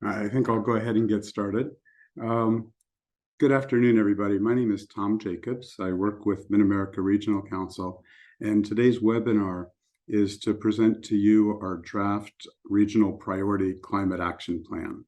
I think I'll go ahead and get started. Um, Good afternoon, everybody. My name is Tom Jacobs. I work with Mid-America Regional Council, and today's webinar is to present to you our draft Regional Priority Climate Action Plan.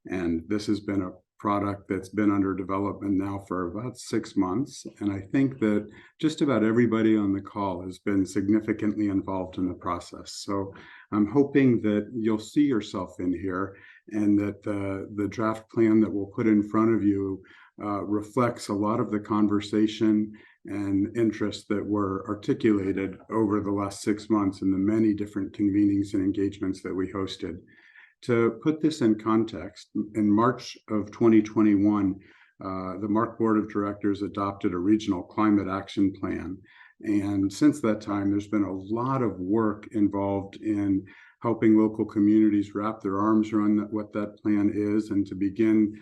And this has been a product that's been under development now for about 6 months. And I think that just about everybody on the call has been significantly involved in the process. So I'm hoping that you'll see yourself in here and that the draft plan that we'll put in front of you reflects a lot of the conversation and interest that were articulated over the last 6 months in the many different convenings and engagements that we hosted. To put this in context, in March of 2021, the MARC Board of Directors adopted a regional climate action plan. And since that time, there's been a lot of work involved in helping local communities wrap their arms around what that plan is and to begin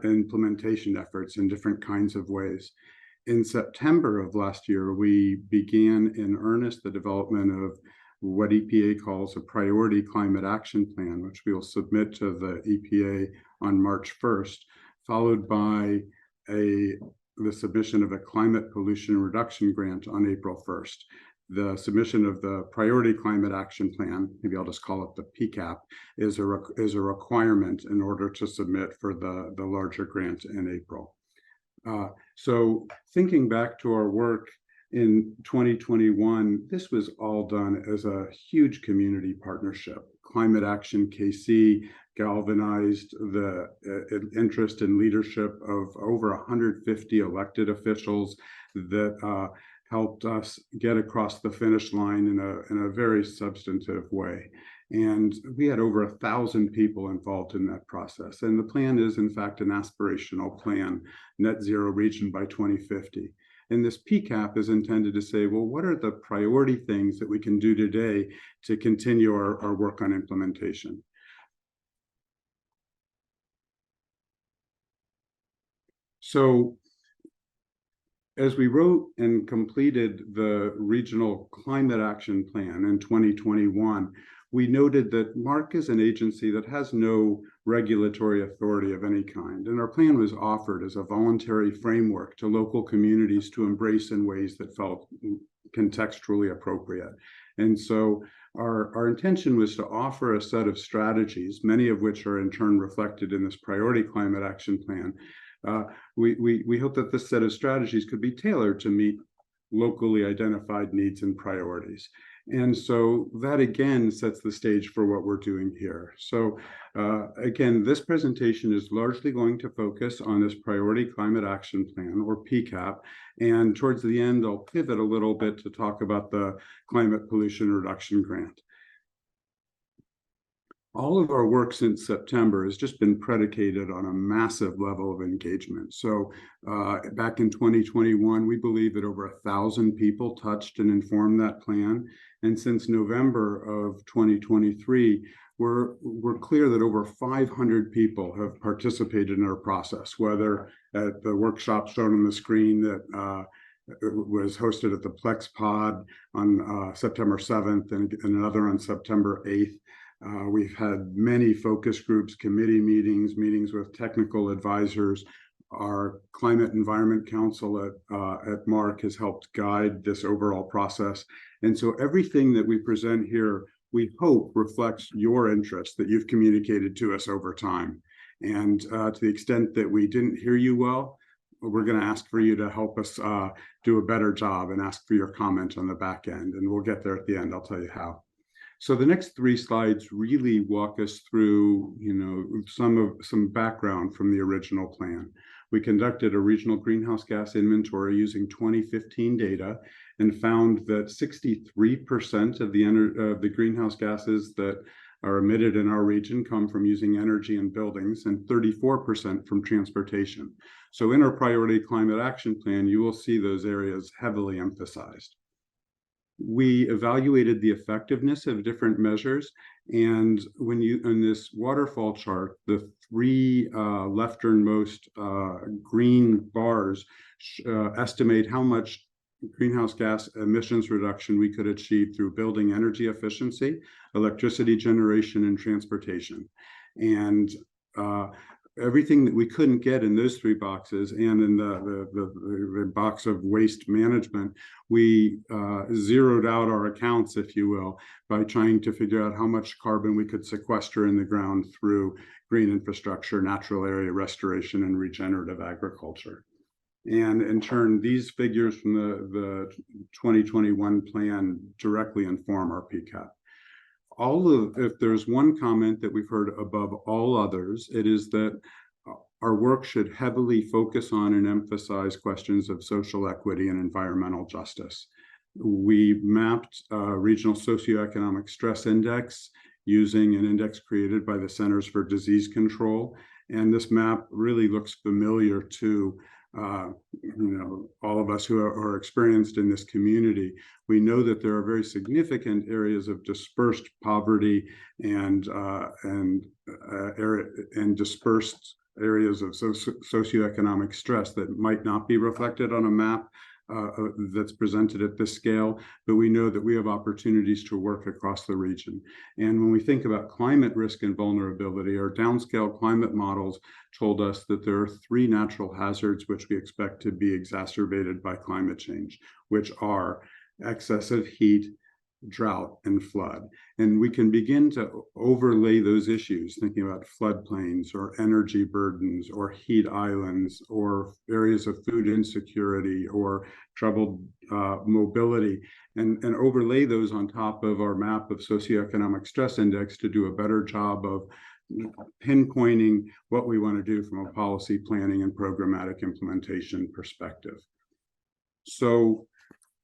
implementation efforts in different kinds of ways. In September of last year, we began in earnest the development of what EPA calls a Priority Climate Action Plan, which we will submit to the EPA on March 1st, followed by the submission of a Climate Pollution Reduction Grant on April 1st. The submission of the Priority Climate Action Plan, maybe I'll just call it the PCAP, is a requirement in order to submit for the larger grant in April. So thinking back to our work in 2021, this was all done as a huge community partnership. Climate Action KC galvanized the interest and leadership of over 150 elected officials that helped us get across the finish line in a very substantive way. And we had over 1,000 people involved in that process. And the plan is, in fact, an aspirational plan, net zero region by 2050. And this PCAP is intended to say, well, what are the priority things that we can do today to continue our work on implementation? So as we wrote and completed the Regional Climate Action Plan in 2021, we noted that MARC is an agency that has no regulatory authority of any kind. And our plan was offered as a voluntary framework to local communities to embrace in ways that felt contextually appropriate. And so our intention was to offer a set of strategies, many of which are in turn reflected in this Priority Climate Action Plan. We hope that this set of strategies could be tailored to meet locally identified needs and priorities. And so that again sets the stage for what we're doing here. So again, this presentation is largely going to focus on this Priority Climate Action Plan, or PCAP. And towards the end, I'll pivot a little bit to talk about the Climate Pollution Reduction Grant. All of our work since September has just been predicated on a massive level of engagement. So back in 2021, we believe that over 1,000 people touched and informed that plan. And since November of 2023, we're clear that over 500 people have participated in our process, whether at the workshop shown on the screen that was hosted at the Plex Pod on September 7th and another on September 8th. We've had many focus groups, committee meetings with technical advisors. Our Climate Environment Council at MARC has helped guide this overall process. And so everything that we present here, we hope reflects your interest that you've communicated to us over time. And to the extent that we didn't hear you well, we're going to ask for you to help us do a better job and ask for your comment on the back end. And we'll get there at the end. I'll tell you how. So the next 3 slides really walk us through, some background from the original plan. We conducted a regional greenhouse gas inventory using 2015 data and found that 63% of the greenhouse gases that are emitted in our region come from using energy in buildings and 34% from transportation. So in our Priority Climate Action Plan, you will see those areas heavily emphasized. We evaluated the effectiveness of different measures, and in this waterfall chart, the 3 lefternmost green bars estimate how much greenhouse gas emissions reduction we could achieve through building energy efficiency, electricity generation, and transportation. And everything that we couldn't get in those three boxes and in the box of waste management, we zeroed out our accounts, if you will, by trying to figure out how much carbon we could sequester in the ground through green infrastructure, natural area restoration, and regenerative agriculture. And in turn, these figures from the 2021 plan directly inform our PCAP. If there's one comment that we've heard above all others, it is that our work should heavily focus on and emphasize questions of social equity and environmental justice. We mapped a regional socioeconomic stress index using an index created by the Centers for Disease Control. And this map really looks familiar to all of us who are experienced in this community. We know that there are very significant areas of dispersed poverty and dispersed areas of socioeconomic stress that might not be reflected on a map that's presented at this scale, but we know that we have opportunities to work across the region. And when we think about climate risk and vulnerability, our downscale climate models told us that there are 3 natural hazards which we expect to be exacerbated by climate change, which are excessive heat, drought, and flood. And we can begin to overlay those issues, thinking about floodplains or energy burdens or heat islands or areas of food insecurity or troubled mobility, and overlay those on top of our map of socioeconomic stress index to do a better job of pinpointing what we want to do from a policy planning and programmatic implementation perspective. So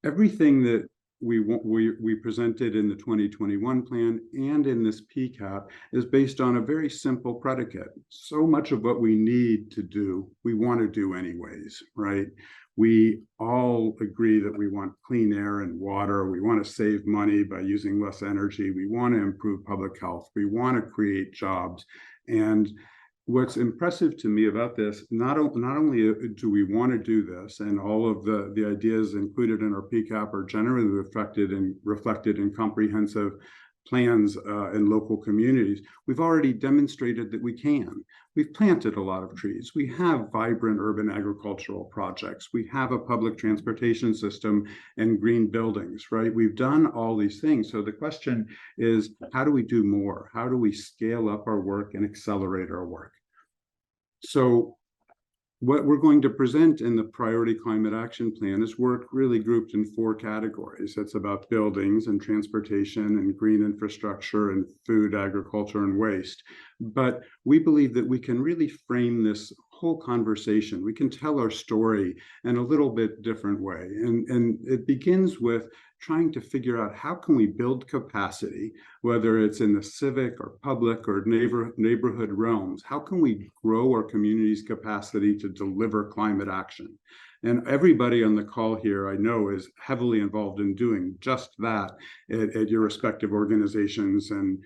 everything that we presented in the 2021 plan and in this PCAP is based on a very simple predicate. So much of what we need to do, we want to do anyways, right? We all agree that we want clean air and water. We want to save money by using less energy. We want to improve public health. We want to create jobs. And what's impressive to me about this, not only do we want to do this, and all of the ideas included in our PCAP are generally reflected in comprehensive plans in local communities, we've already demonstrated that we can. We've planted a lot of trees. We have vibrant urban agricultural projects. We have a public transportation system and green buildings, right? We've done all these things. So the question is, how do we do more? How do we scale up our work and accelerate our work? So what we're going to present in the Priority Climate Action Plan is work really grouped in 4 categories. It's about buildings and transportation and green infrastructure and food, agriculture, and waste. But we believe that we can really frame this whole conversation. We can tell our story in a little bit different way. And it begins with trying to figure out how can we build capacity, whether it's in the civic or public or neighborhood realms. How can we grow our community's capacity to deliver climate action? And everybody on the call here, I know, is heavily involved in doing just that at your respective organizations and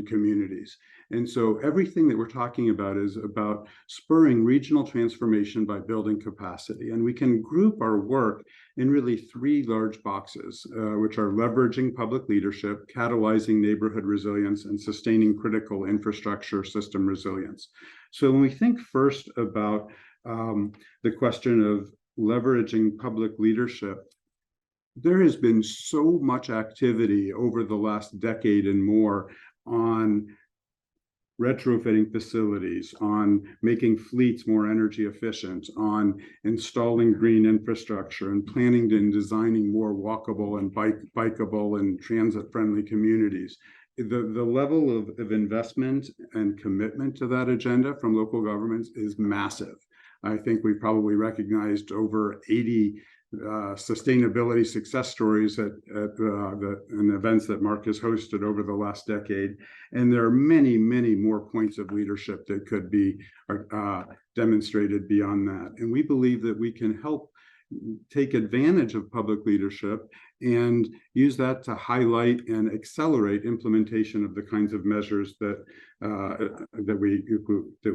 communities. And so everything that we're talking about is about spurring regional transformation by building capacity. And we can group our work in really 3 large boxes, which are leveraging public leadership, catalyzing neighborhood resilience, and sustaining critical infrastructure system resilience. So when we think first about the question of leveraging public leadership, there has been so much activity over the last decade and more on retrofitting facilities, on making fleets more energy efficient, on installing green infrastructure and planning and designing more walkable and bikeable and transit-friendly communities. The level of investment and commitment to that agenda from local governments is massive. I think we probably recognized over 80 sustainability success stories at the events that Mark has hosted over the last decade. And there are many, many more points of leadership that could be demonstrated beyond that. And we believe that we can help take advantage of public leadership and use that to highlight and accelerate implementation of the kinds of measures that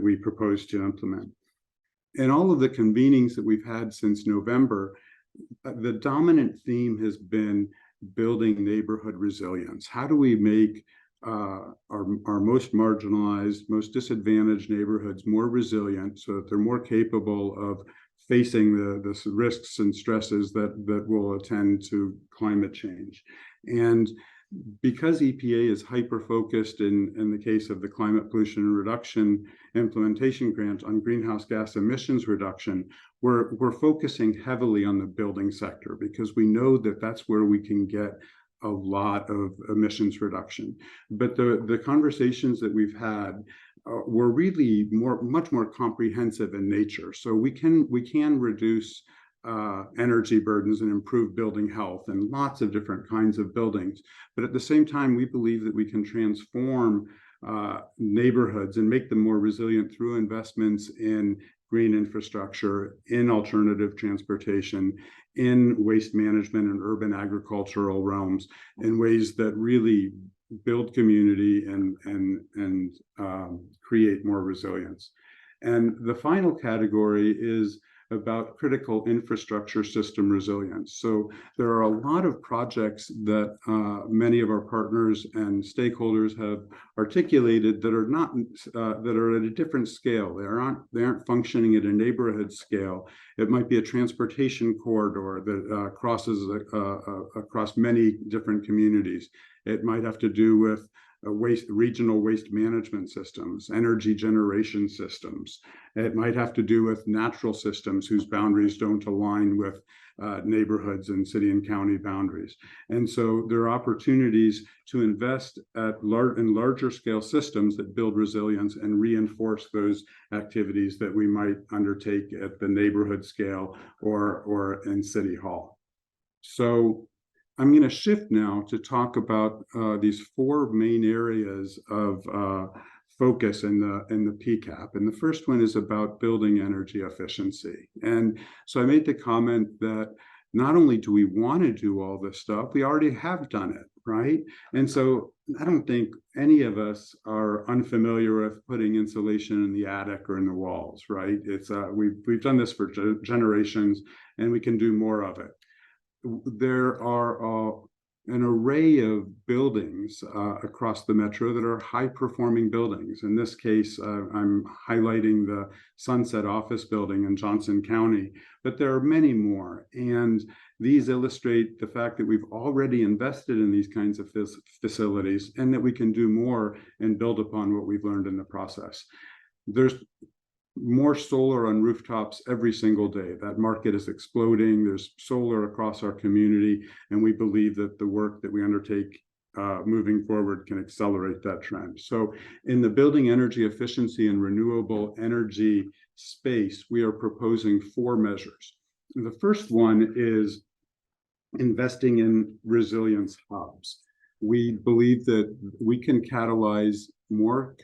we propose to implement. And all of the convenings that we've had since November, the dominant theme has been building neighborhood resilience. How do we make our most marginalized, most disadvantaged neighborhoods more resilient so that they're more capable of facing the risks and stresses that will attend to climate change? And because EPA is hyper-focused in the case of the Climate Pollution Reduction Implementation Grant on greenhouse gas emissions reduction, we're focusing heavily on the building sector because we know that that's where we can get a lot of emissions reduction. But the conversations that we've had were really much more comprehensive in nature. So we can reduce energy burdens and improve building health and lots of different kinds of buildings. But at the same time, we believe that we can transform neighborhoods and make them more resilient through investments in green infrastructure, in alternative transportation, in waste management and urban agricultural realms, in ways that really build community and create more resilience. And the final category is about critical infrastructure system resilience. So there are a lot of projects that many of our partners and stakeholders have articulated that are not that are at a different scale. They aren't functioning at a neighborhood scale. It might be a transportation corridor that crosses across many different communities. It might have to do with regional waste management systems, energy generation systems. It might have to do with natural systems whose boundaries don't align with neighborhoods and city and county boundaries. And so there are opportunities to invest in larger scale systems that build resilience and reinforce those activities that we might undertake at the neighborhood scale or in City Hall. So I'm going to shift now to talk about these four main areas of focus in the PCAP. And the first one is about building energy efficiency. And so I made the comment that not only do we want to do all this stuff, we already have done it, right? And so I don't think any of us are unfamiliar with putting insulation in the attic or in the walls, right? It's we've done this for generations, and we can do more of it. There are an array of buildings across the metro that are high-performing buildings. In this case, I'm highlighting the Sunset Office Building in Johnson County, but there are many more. And these illustrate the fact that we've already invested in these kinds of facilities and that we can do more and build upon what we've learned in the process. There's more solar on rooftops every single day. That market is exploding. There's solar across our community, and we believe that the work that we undertake moving forward can accelerate that trend. So in the building energy efficiency and renewable energy space, we are proposing four measures. The first one is investing in resilience hubs. We believe that we can catalyze more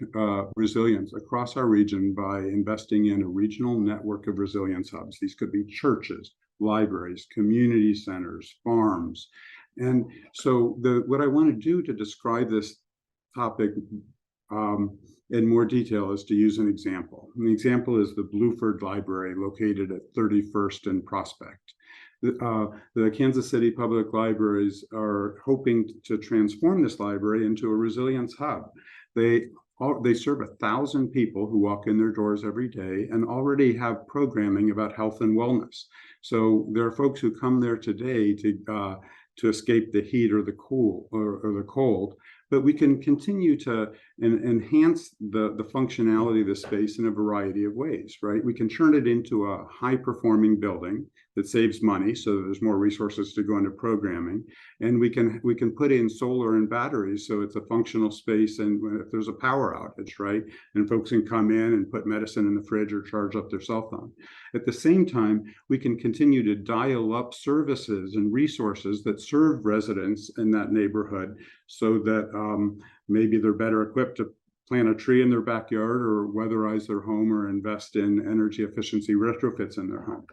resilience across our region by investing in a regional network of resilience hubs. These could be churches, libraries, community centers, farms. And so what I want to do to describe this topic in more detail is to use an example. And the example is the Bluford Library located at 31st and Prospect. The Kansas City Public Libraries are hoping to transform this library into a resilience hub. They serve 1,000 people who walk in their doors every day and already have programming about health and wellness. So there are folks who come there today to escape the heat or the cool or the cold, but we can continue to enhance the functionality of the space in a variety of ways, right? We can turn it into a high-performing building that saves money, so that there's more resources to go into programming, and we can put in solar and batteries, so it's a functional space. And if there's a power outage, right, and folks can come in and put medicine in the fridge or charge up their cell phone. At the same time, we can continue to dial up services and resources that serve residents in that neighborhood, so that maybe they're better equipped to plant a tree in their backyard or weatherize their home or invest in energy efficiency retrofits in their home.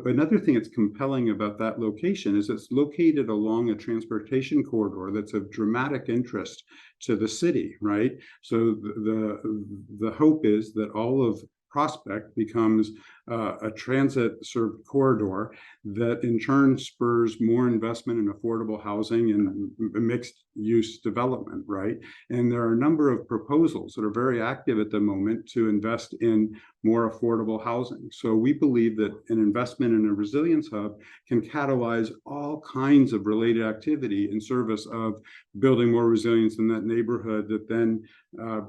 Another thing that's compelling about that location is it's located along a transportation corridor that's of dramatic interest to the city, right? So the hope is that all of Prospect becomes a transit-served corridor that in turn spurs more investment in affordable housing and mixed-use development, right? And there are a number of proposals that are very active at the moment to invest in more affordable housing. So we believe that an investment in a resilience hub can catalyze all kinds of related activity in service of building more resilience in that neighborhood that then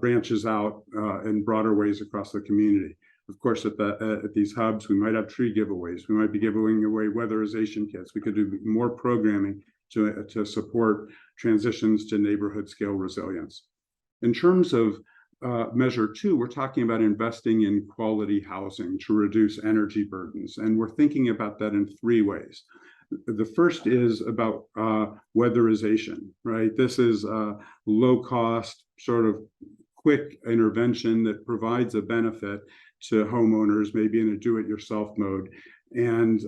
branches out in broader ways across the community. Of course, at these hubs, we might have tree giveaways. We might be giving away weatherization kits. We could do more programming to support transitions to neighborhood scale resilience. In terms of measure 2, we're talking about investing in quality housing to reduce energy burdens. And we're thinking about that in 3 ways. The first is about weatherization, right? This is a low cost, sort of quick intervention that provides a benefit to homeowners, maybe in a do-it-yourself mode. And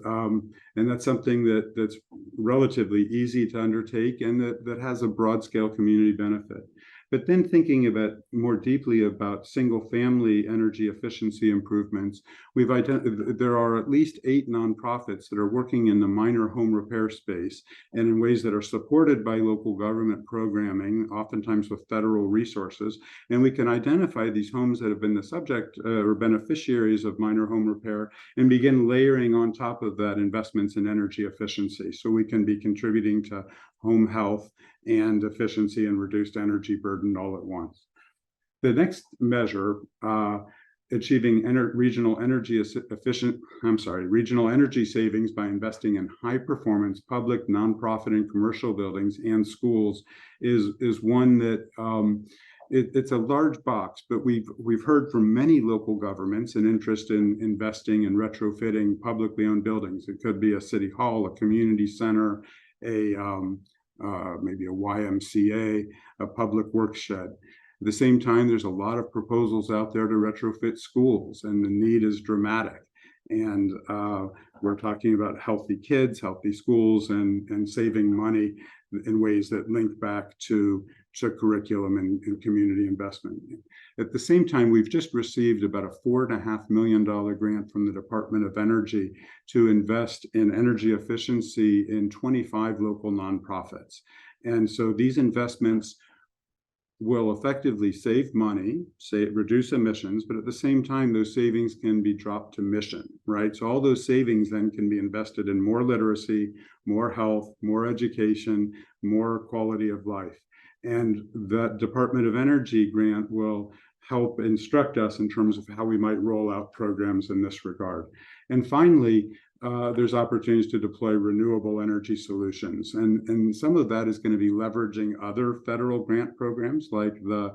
that's something that's relatively easy to undertake and that has a broad scale community benefit. But then thinking about more deeply about single-family energy efficiency improvements, there are at least 8 nonprofits that are working in the minor home repair space and in ways that are supported by local government programming, oftentimes with federal resources. And we can identify these homes that have been the subject or beneficiaries of minor home repair and begin layering on top of that investments in energy efficiency. So we can be contributing to home health and efficiency and reduced energy burden all at once. The next measure, achieving regional energy savings by investing in high performance public, nonprofit, and commercial buildings and schools is one that it's a large box, but we've heard from many local governments an interest in investing in retrofitting publicly owned buildings. It could be a city hall, a community center, maybe a YMCA, a public works shed. At the same time, there's a lot of proposals out there to retrofit schools, and the need is dramatic. And we're talking about healthy kids, healthy schools, and saving money in ways that link back to curriculum and community investment. At the same time, we've just received about a $4.5 million grant from the Department of Energy to invest in energy efficiency in 25 local nonprofits. And so these investments will effectively save money, reduce emissions, but at the same time, those savings can be dropped to mission, right? So all those savings then can be invested in more literacy, more health, more education, more quality of life. And that Department of Energy grant will help instruct us in terms of how we might roll out programs in this regard. And finally, there's opportunities to deploy renewable energy solutions. And some of that is going to be leveraging other federal grant programs like the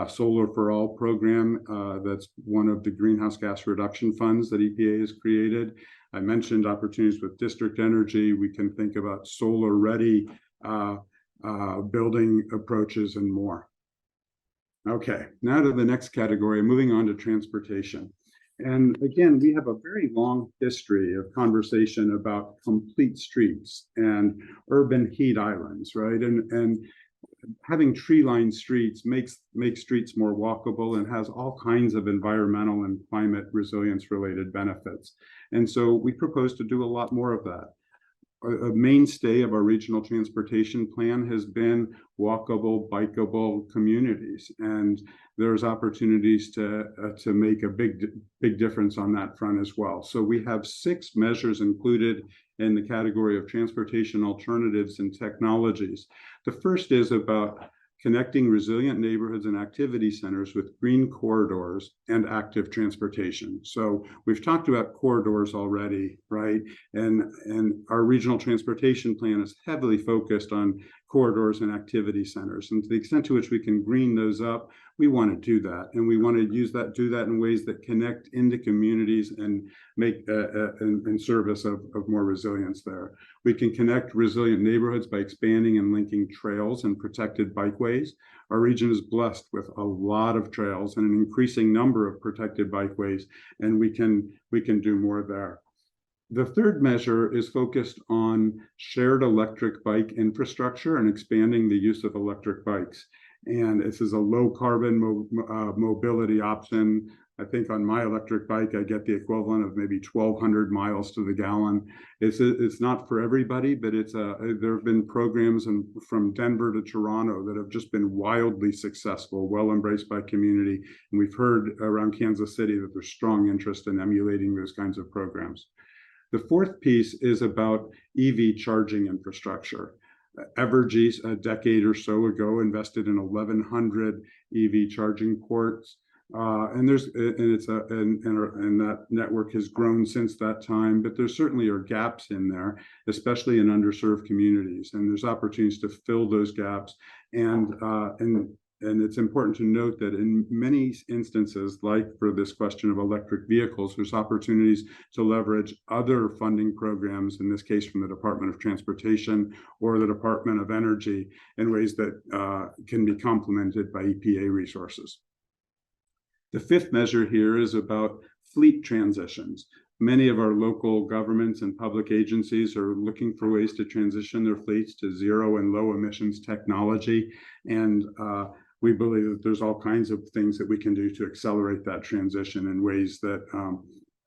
Solar for All program. That's one of the greenhouse gas reduction funds that EPA has created. I mentioned opportunities with district energy. We can think about solar ready building approaches and more. Okay, now to the next category, moving on to transportation. And again, we have a very long history of conversation about complete streets and urban heat islands, right? And having tree-lined streets makes streets more walkable and has all kinds of environmental and climate resilience-related benefits. And so we propose to do a lot more of that. A mainstay of our regional transportation plan has been walkable, bikeable communities, and there's opportunities to make a big difference on that front as well. So we have 6 measures included in the category of transportation alternatives and technologies. The first is about connecting resilient neighborhoods and activity centers with green corridors and active transportation. So we've talked about corridors already, right? And our regional transportation plan is heavily focused on corridors and activity centers. And to the extent to which we can green those up, we want to do that. And we want to do that in ways that connect into communities and make in service of more resilience there. We can connect resilient neighborhoods by expanding and linking trails and protected bikeways. Our region is blessed with a lot of trails and an increasing number of protected bikeways, and we can do more there. The third measure is focused on shared electric bike infrastructure and expanding the use of electric bikes. And this is a low carbon mobility option, I think on my electric bike, I get the equivalent of maybe 1,200 miles to the gallon. It's not for everybody, but there have been programs from Denver to Toronto that have just been wildly successful, well embraced by community. And we've heard around Kansas City that there's strong interest in emulating those kinds of programs. The fourth piece is about EV charging infrastructure. Evergy, a decade or so ago, invested in 1,100 EV charging ports. And that network has grown since that time, but there certainly are gaps in there, especially in underserved communities. And there's opportunities to fill those gaps. And it's important to note that in many instances, like for this question of electric vehicles, there's opportunities to leverage other funding programs, in this case from the Department of Transportation or the Department of Energy, in ways that can be complemented by EPA resources. The fifth measure here is about fleet transitions. Many of our local governments and public agencies are looking for ways to transition their fleets to zero and low emissions technology. And we believe that there's all kinds of things that we can do to accelerate that transition in ways that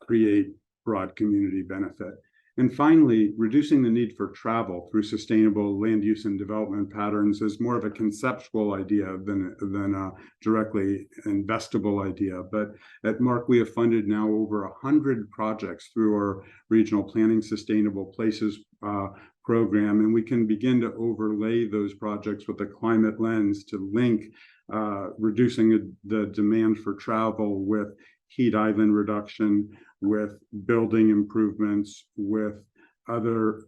create broad community benefit. And finally, reducing the need for travel through sustainable land use and development patterns is more of a conceptual idea than a directly investable idea. But at Mark, we have funded now over 100 projects through our Regional Planning Sustainable Places program, and we can begin to overlay those projects with a climate lens to link reducing the demand for travel with heat island reduction, with building improvements, with other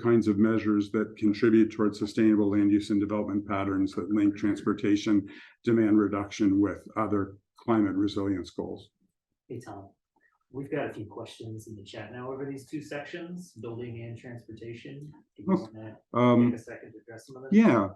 kinds of measures that contribute towards sustainable land use and development patterns that link transportation demand reduction with other climate resilience goals. Hey, Tom, we've got a few questions in the chat now over these two sections, building and transportation. Do you want to take a second to address some of them? Yeah.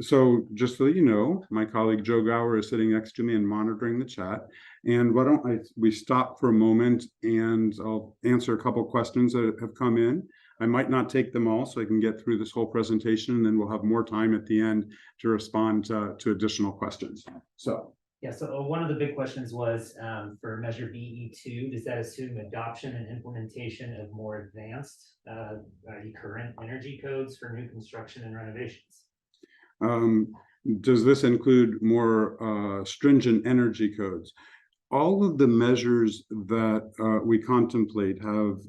So just so you know, my colleague Joe Gower is sitting next to me and monitoring the chat. And why don't we stop for a moment and I'll answer a couple questions that have come in. I might not take them all so I can get through this whole presentation, and then we'll have more time at the end to respond to additional questions. So. Yeah, so one of the big questions was for measure BE2, does that assume adoption and implementation of more advanced current energy codes for new construction and renovations? Does this include more stringent energy codes? All of the measures that we contemplate have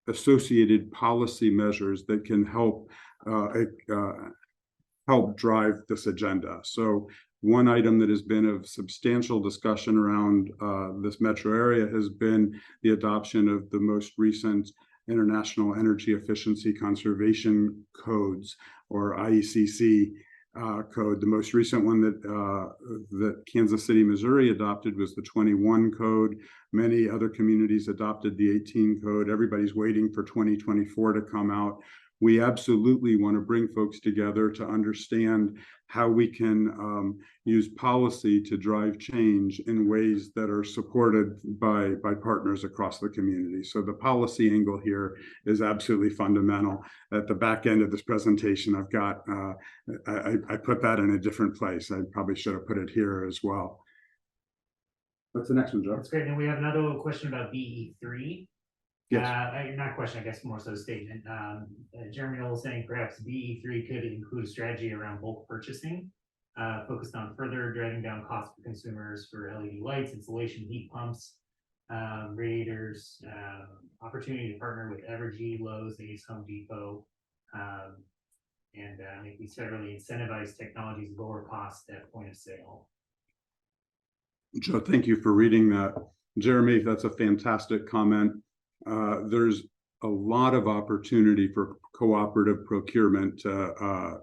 associated policy measures that can help drive this agenda. So one item that has been of substantial discussion around this metro area has been the adoption of the most recent International Energy Efficiency Conservation Codes, or IECC code. The most recent one that Kansas City, Missouri adopted was the 21 code. Many other communities adopted the 18 code. Everybody's waiting for 2024 to come out. We absolutely want to bring folks together to understand how we can use policy to drive change in ways that are supported by partners across the community. So the policy angle here is absolutely fundamental. At the back end of this presentation, I've got, I put that in a different place. I probably should have put it here as well. What's the next one, Joe? That's great. And we have another question about BE3. Yes. Not a question, I guess more so a statement. Jeremy Knoll is saying perhaps BE3 could include a strategy around bulk purchasing, focused on further driving down costs for consumers for LED lights, insulation, heat pumps, radiators, opportunity to partner with Evergy, Lowe's, Ace, Home Depot, and make these federally incentivized technologies lower cost at point of sale. Joe, thank you for reading that. Jeremy, that's a fantastic comment. There's a lot of opportunity for cooperative procurement to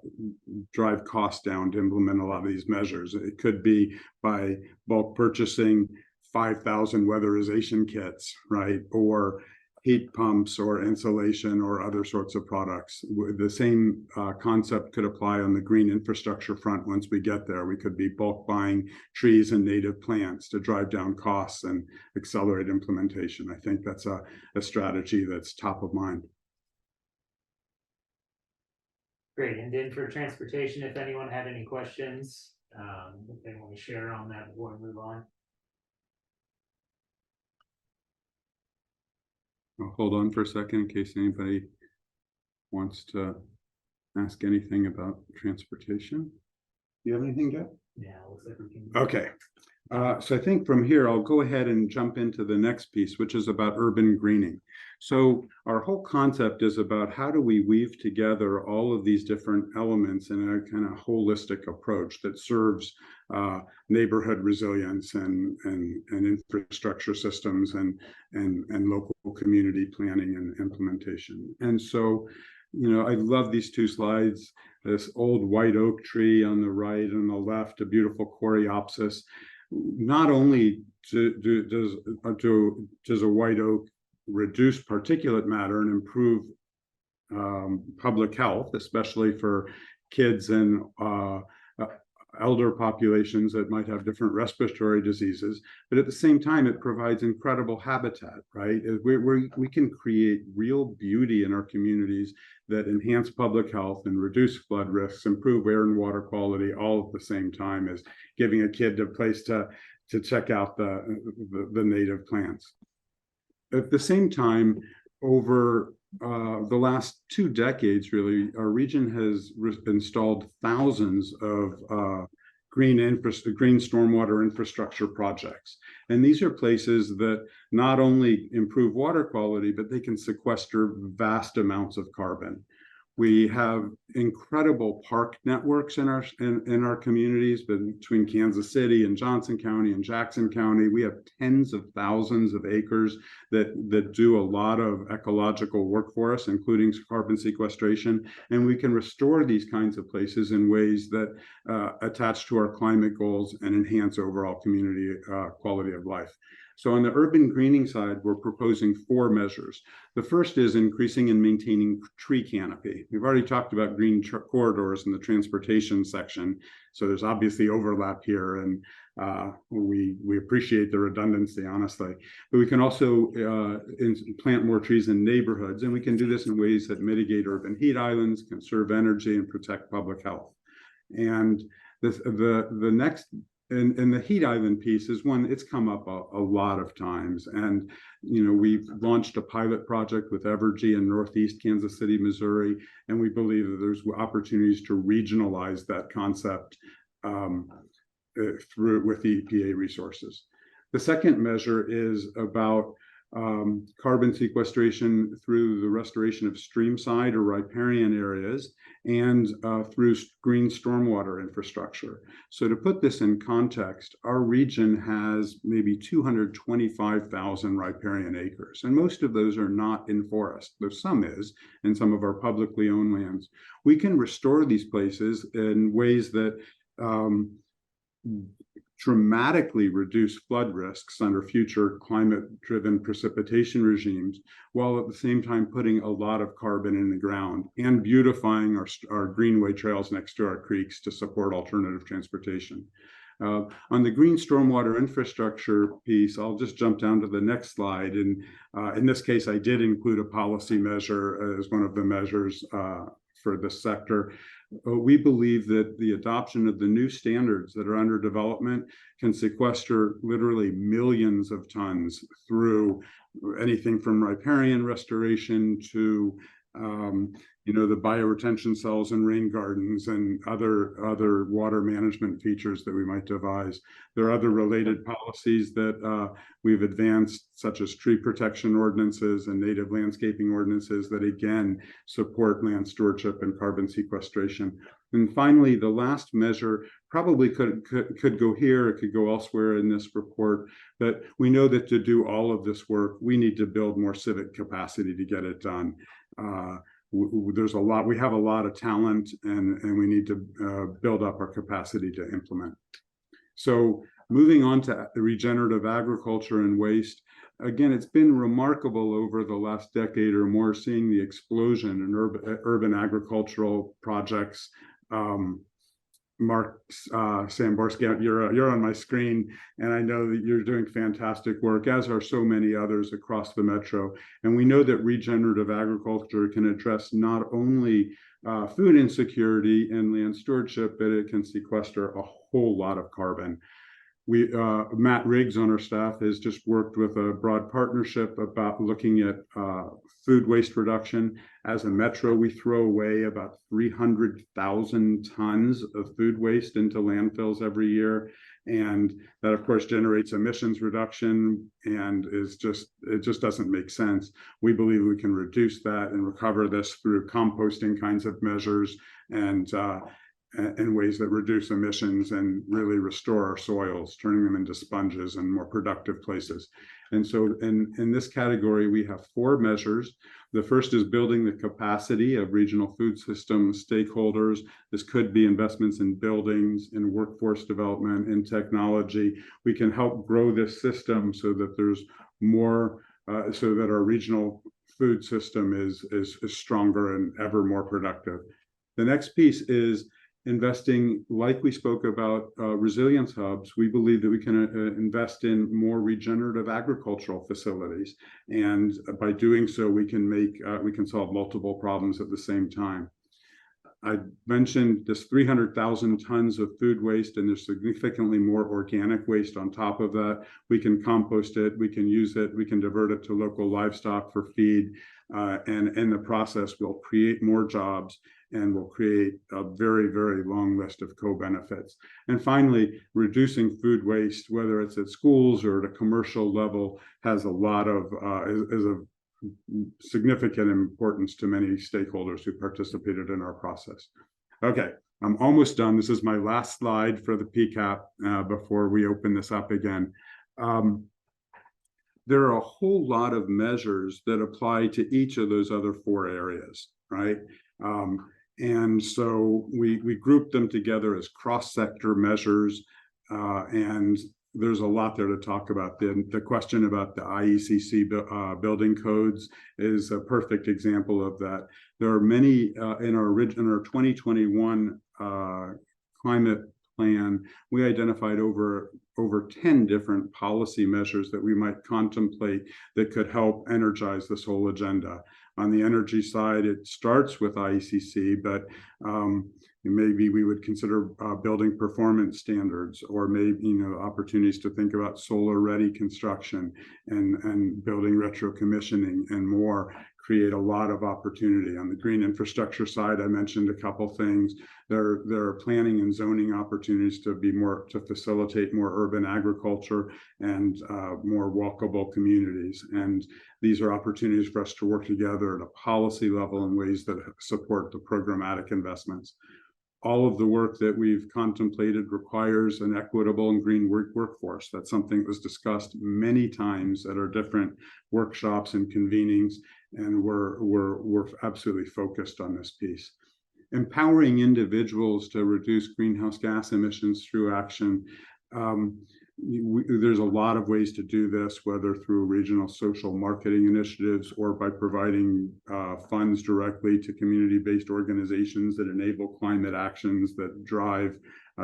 drive costs down to implement a lot of these measures. It could be by bulk purchasing 5,000 weatherization kits, right? Or heat pumps or insulation or other sorts of products. The same concept could apply on the green infrastructure front. Once we get there, we could be bulk buying trees and native plants to drive down costs and accelerate implementation. I think that's a strategy that's top of mind. Great. And then for transportation, if anyone had any questions, if they want to share on that before we move on. I'll hold on for a second in case anybody wants to ask anything about transportation. Do you have anything, Jeff? Yeah, looks like we can. Okay. So I think from here, I'll go ahead and jump into the next piece, which is about urban greening. So our whole concept is about how do we weave together all of these different elements in a kind of holistic approach that serves neighborhood resilience and infrastructure systems and local community planning and implementation. And so, you know, I love these two slides. This old white oak tree on the right and the left, a beautiful coreopsis. Not only does a white oak reduce particulate matter and improve public health, especially for kids and elder populations that might have different respiratory diseases, but at the same time, it provides incredible habitat, right? We can create real beauty in our communities that enhance public health and reduce flood risks, improve air and water quality, all at the same time as giving a kid a place to check out the native plants. At the same time, over the last 2 decades, really, our region has installed thousands of green stormwater infrastructure projects. And these are places that not only improve water quality, but they can sequester vast amounts of carbon. We have incredible park networks in our communities, between Kansas City and Johnson County and Jackson County. We have tens of thousands of acres that do a lot of ecological work for us, including carbon sequestration. And we can restore these kinds of places in ways that attach to our climate goals and enhance overall community quality of life. So on the urban greening side, we're proposing 4 measures. The first is increasing and maintaining tree canopy. We've already talked about green corridors in the transportation section, so there's obviously overlap here, and we appreciate the redundancy, honestly. But we can also plant more trees in neighborhoods, and we can do this in ways that mitigate urban heat islands, conserve energy, and protect public health. And the next, and the heat island piece is one, it's come up a lot of times. And, you know, we've launched a pilot project with Evergy in Northeast Kansas City, Missouri, and we believe that there's opportunities to regionalize that concept through with the EPA resources. The second measure is about carbon sequestration through the restoration of streamside or riparian areas and through green stormwater infrastructure. So to put this in context, our region has maybe 225,000 riparian acres, and most of those are not in forest, though some is in some of our publicly owned lands. We can restore these places in ways that dramatically reduce flood risks under future climate-driven precipitation regimes, while at the same time putting a lot of carbon in the ground and beautifying our greenway trails next to our creeks to support alternative transportation. On the green stormwater infrastructure piece, I'll just jump down to the next slide. And in this case, I did include a policy measure as one of the measures for this sector. We believe that the adoption of the new standards that are under development can sequester literally millions of tons through anything from riparian restoration to you know, the bioretention cells in rain gardens and other water management features that we might devise. There are other related policies that we've advanced, such as tree protection ordinances and native landscaping ordinances that again support land stewardship and carbon sequestration. And finally, the last measure probably could go here, it could go elsewhere in this report, but we know that to do all of this work, we need to build more civic capacity to get it done. There's a lot, we have a lot of talent, and we need to build up our capacity to implement. So moving on to regenerative agriculture and waste, again, it's been remarkable over the last decade or more seeing the explosion in urban agricultural projects. Mark Samborski, you're on my screen, and I know that you're doing fantastic work, as are so many others across the metro. And we know that regenerative agriculture can address not only food insecurity and land stewardship, but it can sequester a whole lot of carbon. Matt Riggs on our staff has just worked with a broad partnership about looking at food waste reduction. As a metro, we throw away about 300,000 tons of food waste into landfills every year. And that, of course, generates emissions reduction and it just doesn't make sense. We believe we can reduce that and recover this through composting kinds of measures and ways that reduce emissions and really restore our soils, turning them into sponges and more productive places. And so in this category, we have 4 measures. The first is building the capacity of regional food system stakeholders. This could be investments in buildings, in workforce development, in technology. We can help grow this system so that there's more, so that our regional food system is stronger and ever more productive. The next piece is investing, like we spoke about resilience hubs. We believe that we can invest in more regenerative agricultural facilities, and by doing so, we can solve multiple problems at the same time. I mentioned this 300,000 tons of food waste, and there's significantly more organic waste on top of that. We can compost it, we can use it, we can divert it to local livestock for feed, and in the process, we'll create more jobs and will create a very, very long list of co-benefits. And finally, reducing food waste, whether it's at schools or at a commercial level, has a lot of, is of significant importance to many stakeholders who participated in our process. Okay, I'm almost done. This is my last slide for the PCAP before we open this up again. There are a whole lot of measures that apply to each of those other 4 areas, right? And so we group them together as cross-sector measures, and there's a lot there to talk about. The question about the IECC building codes is a perfect example of that. There are many in our 2021 climate plan. We identified over 10 different policy measures that we might contemplate that could help energize this whole agenda. On the energy side, it starts with IECC, but maybe we would consider building performance standards, or maybe opportunities to think about solar-ready construction and building retro-commissioning and more. Create a lot of opportunity. On the green infrastructure side, I mentioned a couple things. There are planning and zoning opportunities to facilitate more urban agriculture and more walkable communities. And these are opportunities for us to work together at a policy level in ways that support the programmatic investments. All of the work that we've contemplated requires an equitable and green workforce. That's something that was discussed many times at our different workshops and convenings, and we're absolutely focused on this piece. Empowering individuals to reduce greenhouse gas emissions through action. There's a lot of ways to do this, whether through regional social marketing initiatives or by providing funds directly to community-based organizations that enable climate actions that drive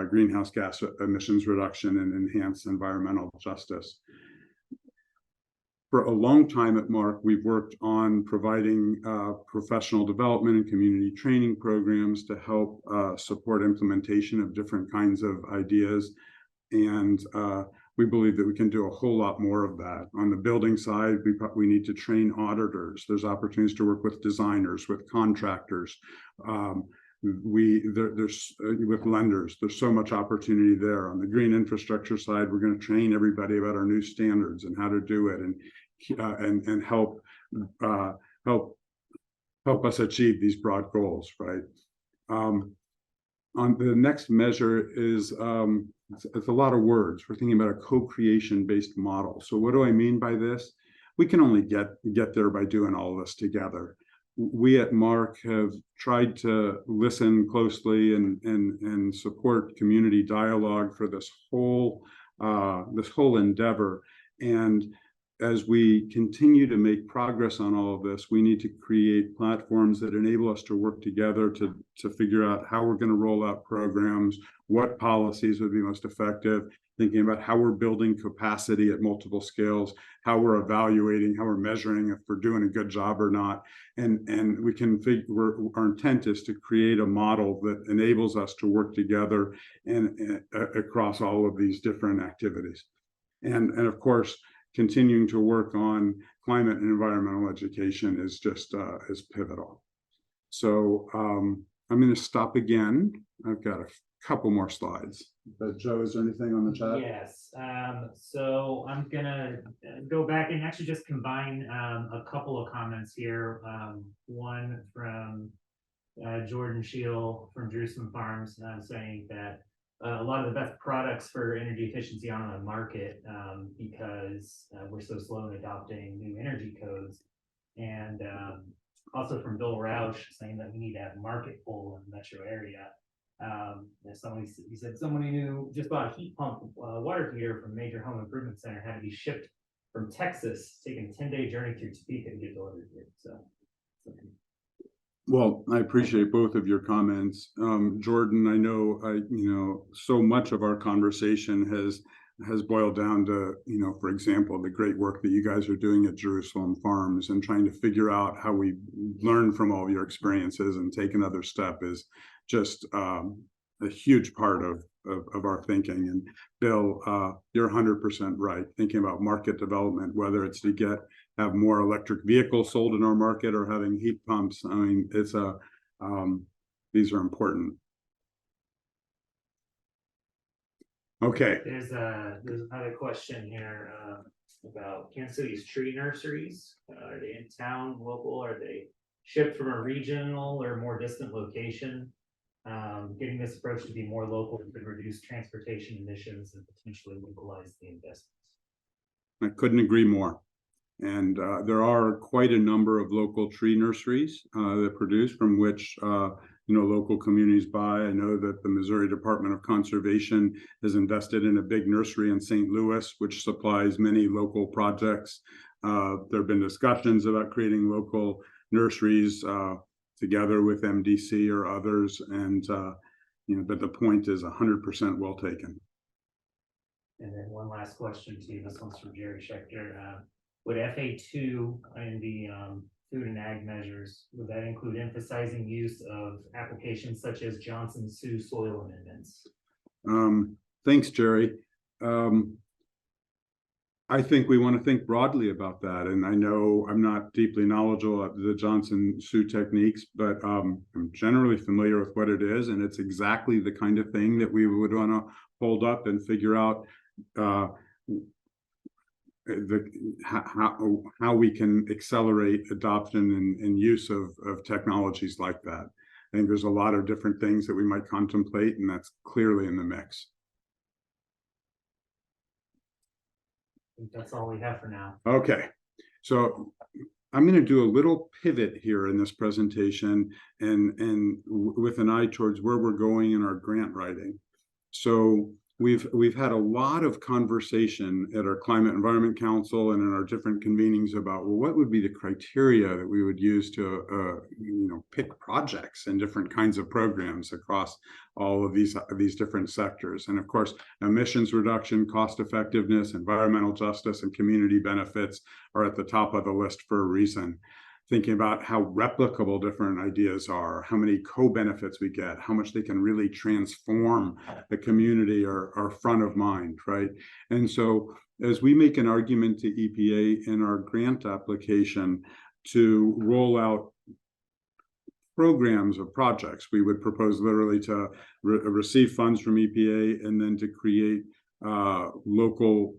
greenhouse gas emissions reduction and enhance environmental justice. For a long time at MARC, we've worked on providing professional development and community training programs to help support implementation of different kinds of ideas. And we believe that we can do a whole lot more of that. On the building side, we need to train auditors. There's opportunities to work with designers, with contractors, with lenders. There's so much opportunity there. On the green infrastructure side, we're going to train everybody about our new standards and how to do it, and help us achieve these broad goals, right? On the next measure is it's a lot of words. We're thinking about a co-creation based model. So what do I mean by this? We can only get there by doing all of this together. We at MARC have tried to listen closely and support community dialogue for this whole endeavor. And as we continue to make progress on all of this, we need to create platforms that enable us to work together to figure out how we're going to roll out programs, what policies would be most effective, thinking about how we're building capacity at multiple scales, how we're evaluating, how we're measuring if we're doing a good job or not. And we can our intent is to create a model that enables us to work together and across all of these different activities. And of course, continuing to work on climate and environmental education is just is pivotal. So I'm going to stop again. I've got a couple more slides. But Joe, is there anything on the chat? Yes. So I'm gonna go back and actually just combine a couple of comments here. One from Jordan Scheel from Jerusalem Farms saying that a lot of the best products for energy efficiency aren't on the market because we're so slow in adopting new energy codes. And also from Bill Roush saying that we need to have market pull in the metro area. He said someone who just bought a heat pump water heater from a major home improvement center had to be shipped from Texas, taking a 10-day journey through Topeka to get delivered here. So. Well, I appreciate both of your comments. Jordan, I know, so much of our conversation has boiled down to, for example, the great work that you guys are doing at Jerusalem Farms and trying to figure out how we learn from all of your experiences and take another step is just a huge part of our thinking. And Bill, you're 100% right. Thinking about market development, whether it's to have more electric vehicles sold in our market or having heat pumps. I mean, these are important. Okay. There's another question here about Kansas City's tree nurseries. Are they in town, local? Are they shipped from a regional or more distant location? Getting this approach to be more local could reduce transportation emissions and potentially localize the investments. I couldn't agree more. And there are quite a number of local tree nurseries that produce, from which local communities buy. I know that the Missouri Department of Conservation has invested in a big nursery in St. Louis, which supplies many local projects. There have been discussions about creating local nurseries together with MDC or others, and but the point is 100% well taken. And then one last question to you. This one's from Jerry Schechter. Would FA2 in the food and ag measures, would that include emphasizing use of applications such as Johnson-Su soil amendments? Thanks, Jerry. I think we want to think broadly about that. And I know I'm not deeply knowledgeable of the Johnson-Su techniques, but I'm generally familiar with what it is. And it's exactly the kind of thing that we would want to hold up and figure out how we can accelerate adoption and use of technologies like that. I think there's a lot of different things that we might contemplate, and that's clearly in the mix. I think that's all we have for now. Okay, so I'm going to do a little pivot here in this presentation and with an eye towards where we're going in our grant writing. So we've had a lot of conversation at our Climate Environment Council and in our different convenings about, well, what would be the criteria that we would use to pick projects and different kinds of programs across all of these different sectors. And of course, emissions reduction, cost effectiveness, environmental justice, and community benefits are at the top of the list for a reason. Thinking about how replicable different ideas are, how many co-benefits we get, how much they can really transform the community are front of mind, right? And so as we make an argument to EPA in our grant application to roll out programs of projects, we would propose literally to receive funds from EPA and then to create local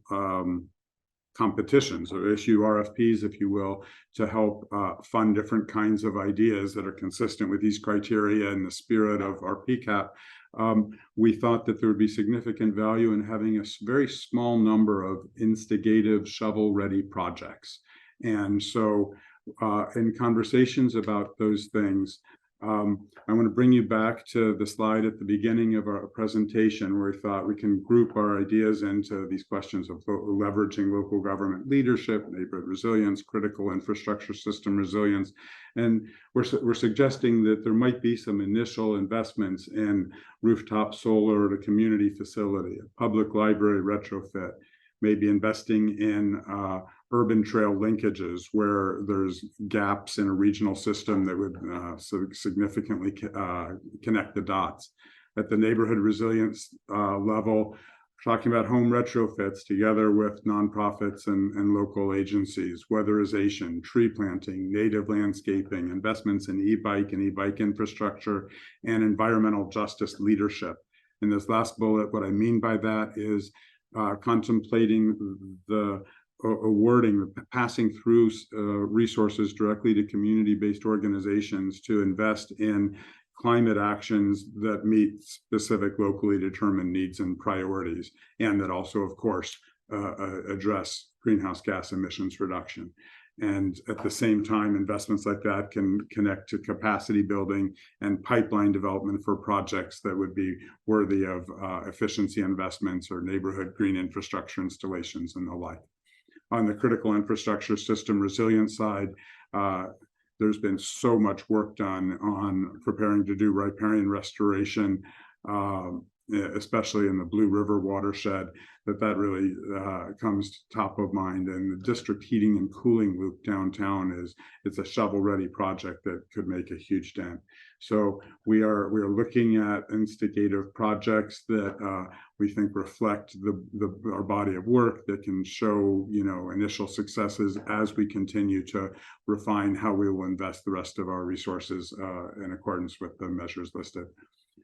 competitions or issue RFPs, if you will, to help fund different kinds of ideas that are consistent with these criteria in the spirit of our PCAP. We thought that there would be significant value in having a very small number of instigative shovel-ready projects. And so in conversations about those things, I want to bring you back to the slide at the beginning of our presentation where we thought we can group our ideas into these questions of leveraging local government leadership, neighborhood resilience, critical infrastructure system resilience. And we're suggesting that there might be some initial investments in rooftop solar at a community facility, a public library retrofit, maybe investing in urban trail linkages where there's gaps in a regional system that would significantly connect the dots. At the neighborhood resilience level, talking about home retrofits together with nonprofits and local agencies, weatherization, tree planting, native landscaping, investments in e-bike and e-bike infrastructure, and environmental justice leadership. In this last bullet, what I mean by that is contemplating the awarding, passing through resources directly to community-based organizations to invest in climate actions that meet specific locally determined needs and priorities, and that also, of course, address greenhouse gas emissions reduction. And at the same time, investments like that can connect to capacity building and pipeline development for projects that would be worthy of efficiency investments or neighborhood green infrastructure installations and the like. On the critical infrastructure system resilience side, there's been so much work done on preparing to do riparian restoration, especially in the Blue River watershed, that really comes top of mind. And the district heating and cooling loop downtown it's a shovel-ready project that could make a huge dent. So we are looking at instigative projects that we think reflect our body of work that can show initial successes as we continue to refine how we will invest the rest of our resources in accordance with the measures listed.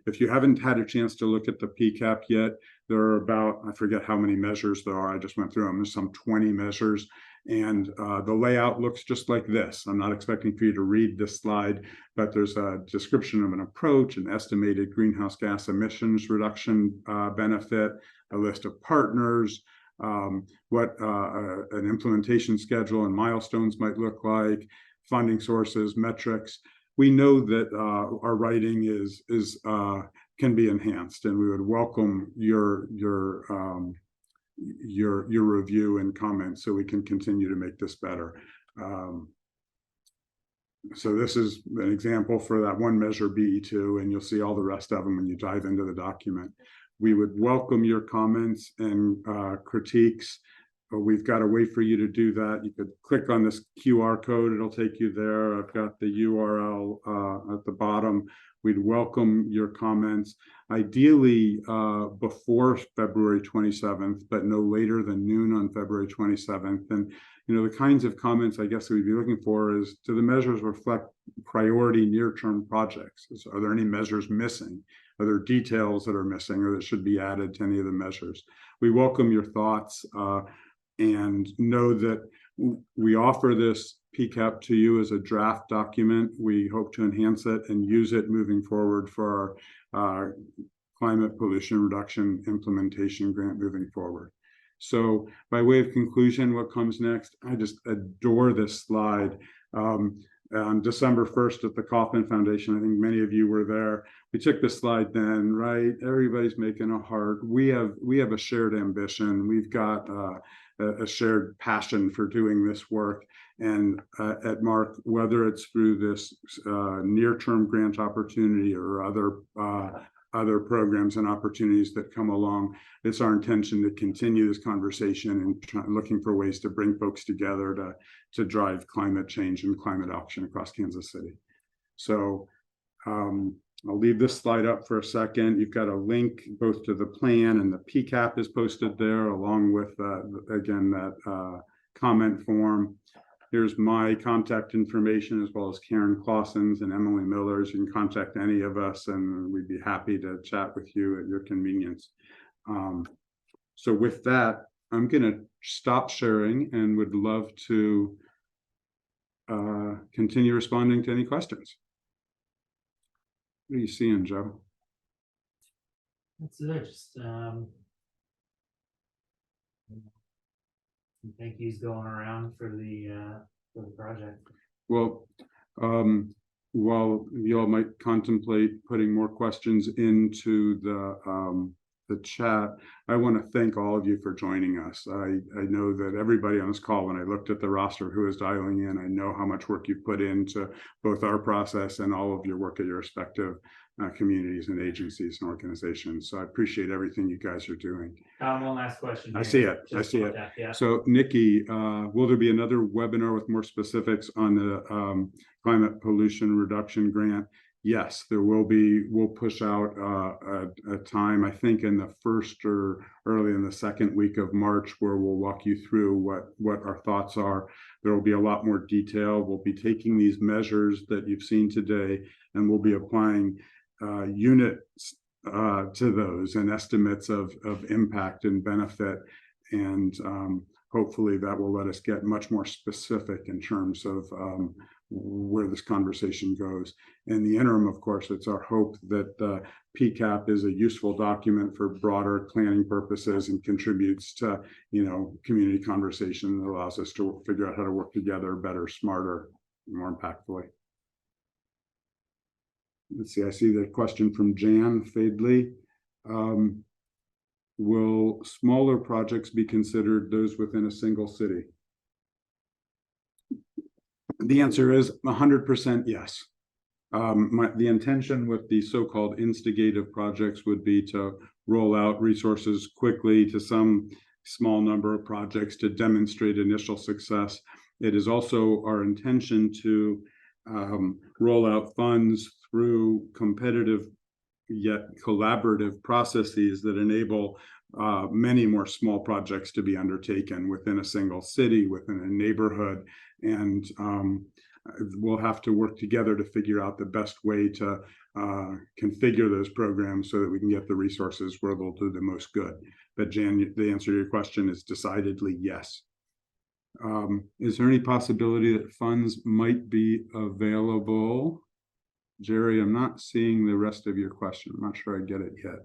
If you haven't had a chance to look at the PCAP yet, there are about, I forget how many measures there are. I just went through them. There's some 20 measures. And the layout looks just like this. I'm not expecting for you to read this slide, but there's a description of an approach, an estimated greenhouse gas emissions reduction benefit, a list of partners, what an implementation schedule and milestones might look like, funding sources, metrics. We know that our writing can be enhanced, and we would welcome your review and comments so we can continue to make this better. So this is an example for that one measure BE2, and you'll see all the rest of them when you dive into the document. We would welcome your comments and critiques. We've got a way for you to do that. You could click on this QR code. It'll take you there. I've got the URL at the bottom. We'd welcome your comments, ideally before February 27th, but no later than noon on February 27th. And, the kinds of comments I guess we'd be looking for is, do the measures reflect priority near-term projects? Are there any measures missing? Are there details that are missing or that should be added to any of the measures? We welcome your thoughts. And know that we offer this PCAP to you as a draft document. We hope to enhance it and use it moving forward for our climate pollution reduction implementation grant moving forward. So by way of conclusion, what comes next? I just adore this slide. On December 1st at the Kauffman Foundation, I think many of you were there. We took this slide then, right? Everybody's making a heart. We have a shared ambition. We've got a shared passion for doing this work. And at Mark, whether it's through this near-term grant opportunity or other programs and opportunities that come along, it's our intention to continue this conversation and looking for ways to bring folks together to drive climate change and climate action across Kansas City. So I'll leave this slide up for a second. You've got a link both to the plan, and the PCAP is posted there along with, again, that comment form. Here's my contact information as well as Karen Clausen's and Emily Miller's. You can contact any of us and we'd be happy to chat with you at your convenience. So with that, I'm going to stop sharing and would love to continue responding to any questions. What are you seeing, Joe? That's it. Just thank yous going around for the project. Well, while you all might contemplate putting more questions into the chat, I want to thank all of you for joining us. I know that everybody on this call, when I looked at the roster who is dialing in, I know how much work you've put into both our process and all of your work at your respective communities and agencies and organizations. So I appreciate everything you guys are doing. One last question. I see it. I see it. Yeah. So Nikki, will there be another webinar with more specifics on the climate pollution reduction grant? Yes, there will be. We'll push out a time, I think in the first or early in the second week of March, where we'll walk you through what our thoughts are. There will be a lot more detail. We'll be taking these measures that you've seen today, and we'll be applying units to those and estimates of impact and benefit. And hopefully that will let us get much more specific in terms of where this conversation goes. In the interim, of course, it's our hope that PCAP is a useful document for broader planning purposes and contributes to, community conversation that allows us to figure out how to work together better, smarter, more impactfully. Let's see, I see the question from Jan Fadley. Will smaller projects be considered those within a single city? The answer is 100% yes. The intention with the so-called instigative projects would be to roll out resources quickly to some small number of projects to demonstrate initial success. It is also our intention to roll out funds through competitive yet collaborative processes that enable many more small projects to be undertaken within a single city, within a neighborhood. And we'll have to work together to figure out the best way to configure those programs so that we can get the resources where they'll do the most good. But Jan, the answer to your question is decidedly yes. Is there any possibility that funds might be available? Jerry, I'm not seeing the rest of your question. I'm not sure I get it yet.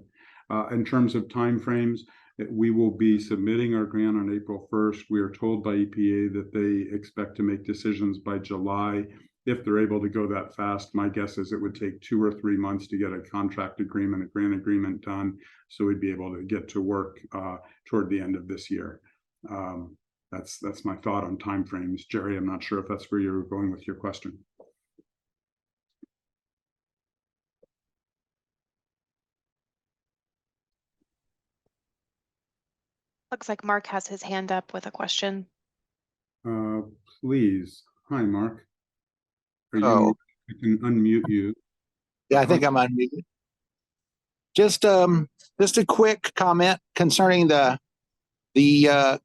In terms of timeframes, we will be submitting our grant on April 1st. We are told by EPA that they expect to make decisions by July. If they're able to go that fast, my guess is it would take 2 or 3 months to get a contract agreement, a grant agreement done. So we'd be able to get to work toward the end of this year. That's my thought on timeframes. Jerry, I'm not sure if that's where you're going with your question. Looks like Mark has his hand up with a question. Please. Hi, Mark. Are you? I can unmute you. Yeah, I think I'm unmuted. Just a quick comment concerning the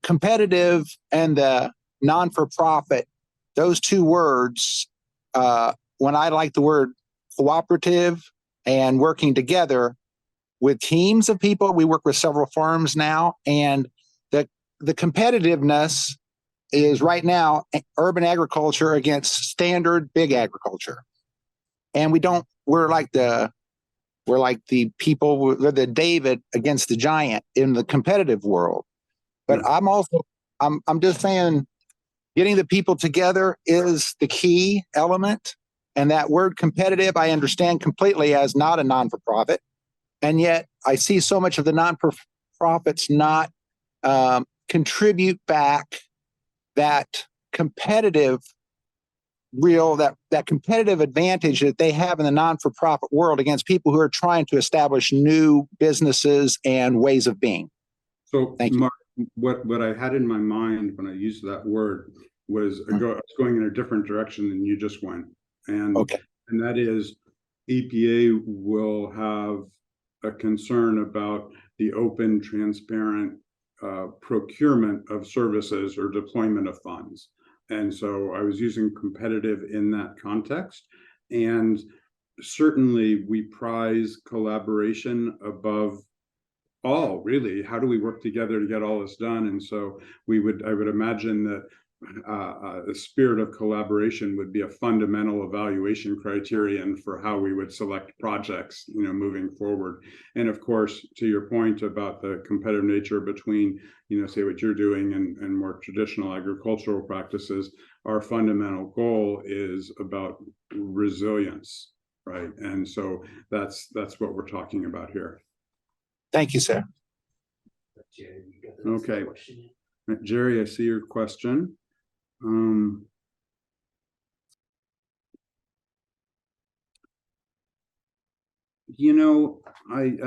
competitive and the non-for-profit. Those two words, when I like the word cooperative and working together with teams of people. We work with several firms now, and the competitiveness is right now urban agriculture against standard big agriculture. And we're like the people, we're the David against the giant in the competitive world. But I'm just saying, getting the people together is the key element. And that word competitive, I understand completely as not a non-for-profit. And yet I see so much of the non-profits not contribute back that competitive that competitive advantage that they have in the non-for-profit world against people who are trying to establish new businesses and ways of being. So Mark, what I had in my mind when I used that word was going in a different direction than you just went. And that is EPA will have a concern about the open, transparent procurement of services or deployment of funds. And so I was using competitive in that context. And certainly we prize collaboration above all, really. How do we work together to get all this done? And so I would imagine that the spirit of collaboration would be a fundamental evaluation criterion for how we would select projects, moving forward. And of course, to your point about the competitive nature between, say what you're doing and more traditional agricultural practices, our fundamental goal is about resilience, right? And so that's what we're talking about here. Thank you, sir. Okay. Jerry, I see your question. I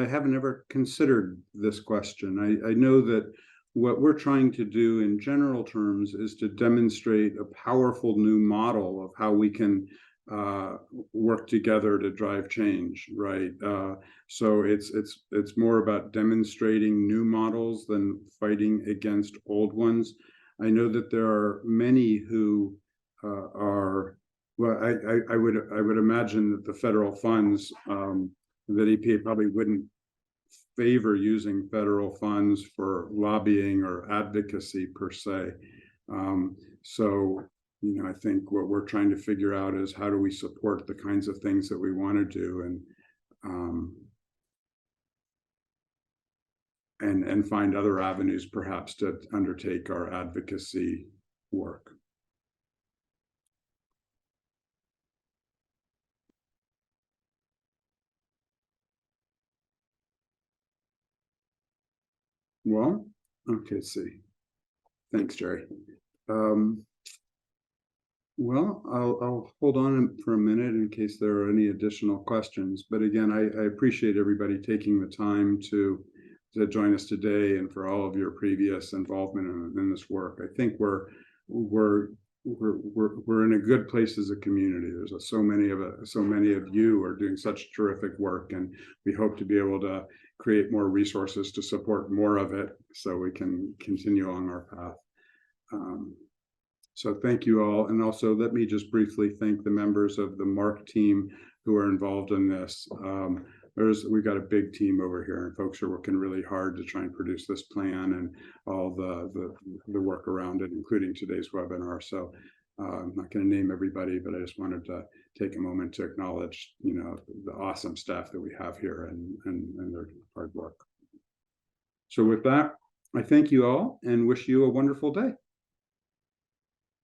haven't ever considered this question. I know that what we're trying to do in general terms is to demonstrate a powerful new model of how we can work together to drive change, right? So it's more about demonstrating new models than fighting against old ones. I know that there are many who are, well, I would imagine that the federal funds, that EPA probably wouldn't favor using federal funds for lobbying or advocacy per se. So, I think what we're trying to figure out is how do we support the kinds of things that we want to do, and find other avenues perhaps to undertake our advocacy work. Well, okay, let's see. Thanks, Jerry. Well, I'll hold on for a minute in case there are any additional questions. But again, I appreciate everybody taking the time to join us today, and for all of your previous involvement in this work. I think we're in a good place as a community. There's so many of you are doing such terrific work, and we hope to be able to create more resources to support more of it so we can continue on our path. So thank you all. And also let me just briefly thank the members of the MARC team who are involved in this. We've got a big team over here, and folks are working really hard to try and produce this plan and all the work around it, including today's webinar. So I'm not going to name everybody, but I just wanted to take a moment to acknowledge, the awesome staff that we have here and their hard work. So with that, I thank you all and wish you a wonderful day.